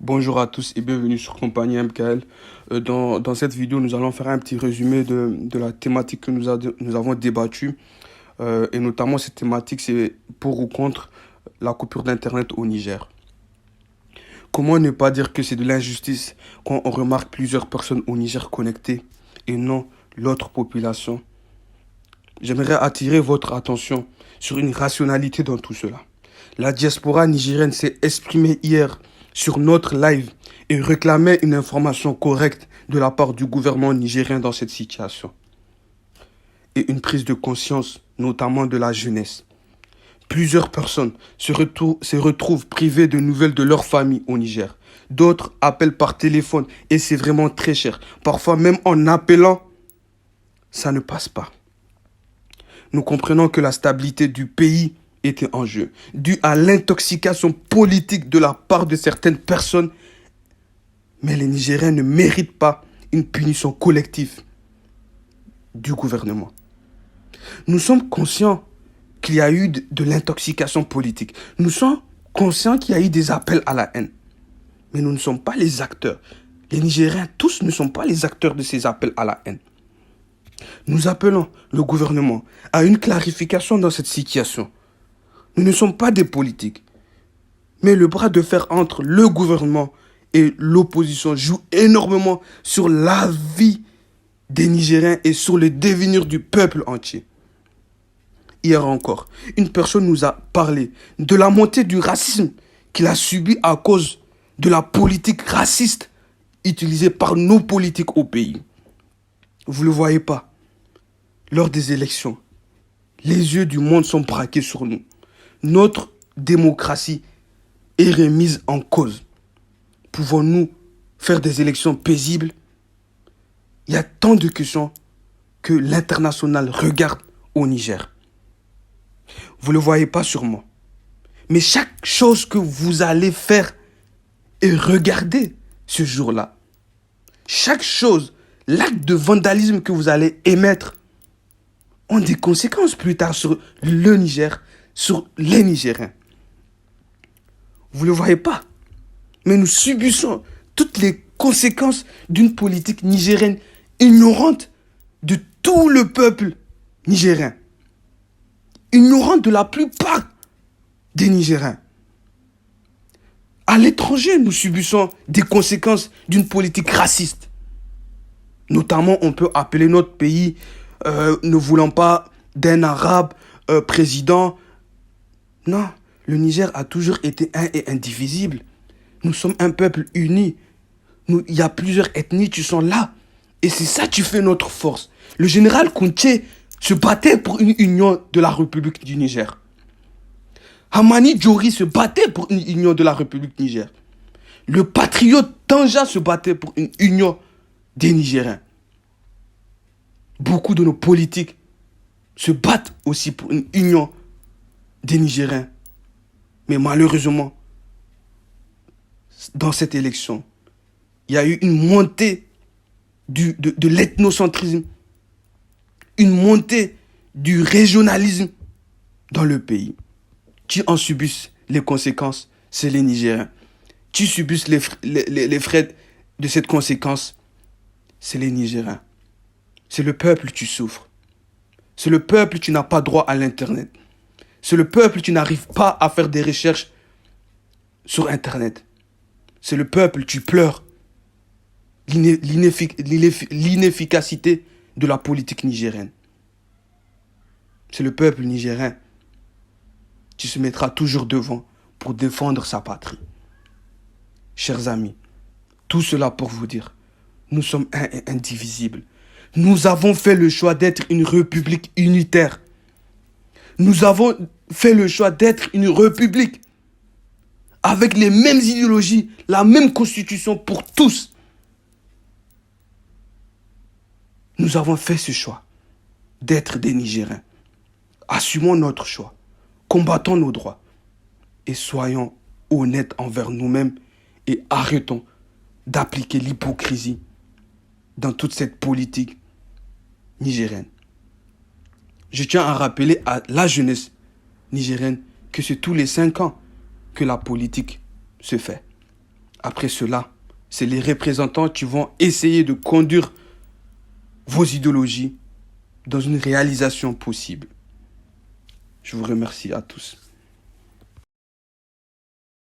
Bonjour à tous et bienvenue sur Compagnie MKL. Dans cette vidéo, nous allons faire un petit résumé de la thématique que nous avons débattue. Et notamment, cette thématique, c'est pour ou contre la coupure d'Internet au Niger. Comment ne pas dire que c'est de l'injustice quand on remarque plusieurs personnes au Niger connectées et non l'autre population? J'aimerais attirer votre attention sur une rationalité dans tout cela. La diaspora nigérienne s'est exprimée hier sur notre live et réclamait une information correcte de la part du gouvernement nigérien dans cette situation. Et une prise de conscience, notamment de la jeunesse. Plusieurs personnes se retrouvent privées de nouvelles de leur famille au Niger. D'autres appellent par téléphone et c'est vraiment très cher. Parfois même en appelant, ça ne passe pas. Nous comprenons que la stabilité du pays était en jeu, dû à l'intoxication politique de la part de certaines personnes. Mais les Nigériens ne méritent pas une punition collective du gouvernement. Nous sommes conscients qu'il y a eu de l'intoxication politique. Nous sommes conscients qu'il y a eu des appels à la haine. Mais nous ne sommes pas les acteurs. Les Nigériens, tous, ne sont pas les acteurs de ces appels à la haine. Nous appelons le gouvernement à une clarification dans cette situation. Nous ne sommes pas des politiques. Mais le bras de fer entre le gouvernement et l'opposition joue énormément sur la vie des Nigériens et sur le devenir du peuple entier. Hier encore, une personne nous a parlé de la montée du racisme qu'il a subi à cause de la politique raciste utilisée par nos politiques au pays. Vous ne le voyez pas. Lors des élections, les yeux du monde sont braqués sur nous. Notre démocratie est remise en cause. Pouvons-nous faire des élections paisibles? Il y a tant de questions que l'international regarde au Niger. Vous ne le voyez pas sûrement. Mais chaque chose que vous allez faire et regarder ce jour-là, chaque chose, l'acte de vandalisme que vous allez émettre, ont des conséquences plus tard sur le Niger, sur les Nigériens. Vous ne le voyez pas. Mais nous subissons toutes les conséquences d'une politique nigérienne ignorante de tout le peuple nigérien. Ignorante de la plupart des Nigériens. À l'étranger, nous subissons des conséquences d'une politique raciste. Notamment, on peut appeler notre pays ne voulant pas d'un arabe président. Non, le Niger a toujours été un et indivisible. Nous sommes un peuple uni. Il y a plusieurs ethnies qui sont là. Et c'est ça qui fait notre force. Le général Kounché se battait pour une union de la République du Niger. Hamani Diori se battait pour une union de la République du Niger. Le patriote Tanja se battait pour une union des Nigériens. Beaucoup de nos politiques se battent aussi pour une union des Nigériens. Mais malheureusement, dans cette élection, il y a eu une montée de l'ethnocentrisme, une montée du régionalisme dans le pays. Qui en subissent les conséquences, c'est les Nigériens. Qui subissent les frais de cette conséquence, c'est les Nigériens. C'est le peuple qui souffre. C'est le peuple qui n'a pas droit à l'Internet. C'est le peuple qui n'arrive pas à faire des recherches sur Internet. C'est le peuple qui pleure l'inefficacité de la politique nigérienne. C'est le peuple nigérien qui se mettra toujours devant pour défendre sa patrie. Chers amis, tout cela pour vous dire, nous sommes un et indivisibles. Nous avons fait le choix d'être une république unitaire. Nous avons fait le choix d'être une république avec les mêmes idéologies, la même constitution pour tous. Nous avons fait ce choix d'être des Nigériens. Assumons notre choix, combattons nos droits et soyons honnêtes envers nous-mêmes et arrêtons d'appliquer l'hypocrisie dans toute cette politique nigérienne. Je tiens à rappeler à la jeunesse nigérienne que c'est tous les 5 ans que la politique se fait. Après cela, c'est les représentants qui vont essayer de conduire vos idéologies dans une réalisation possible. Je vous remercie à tous.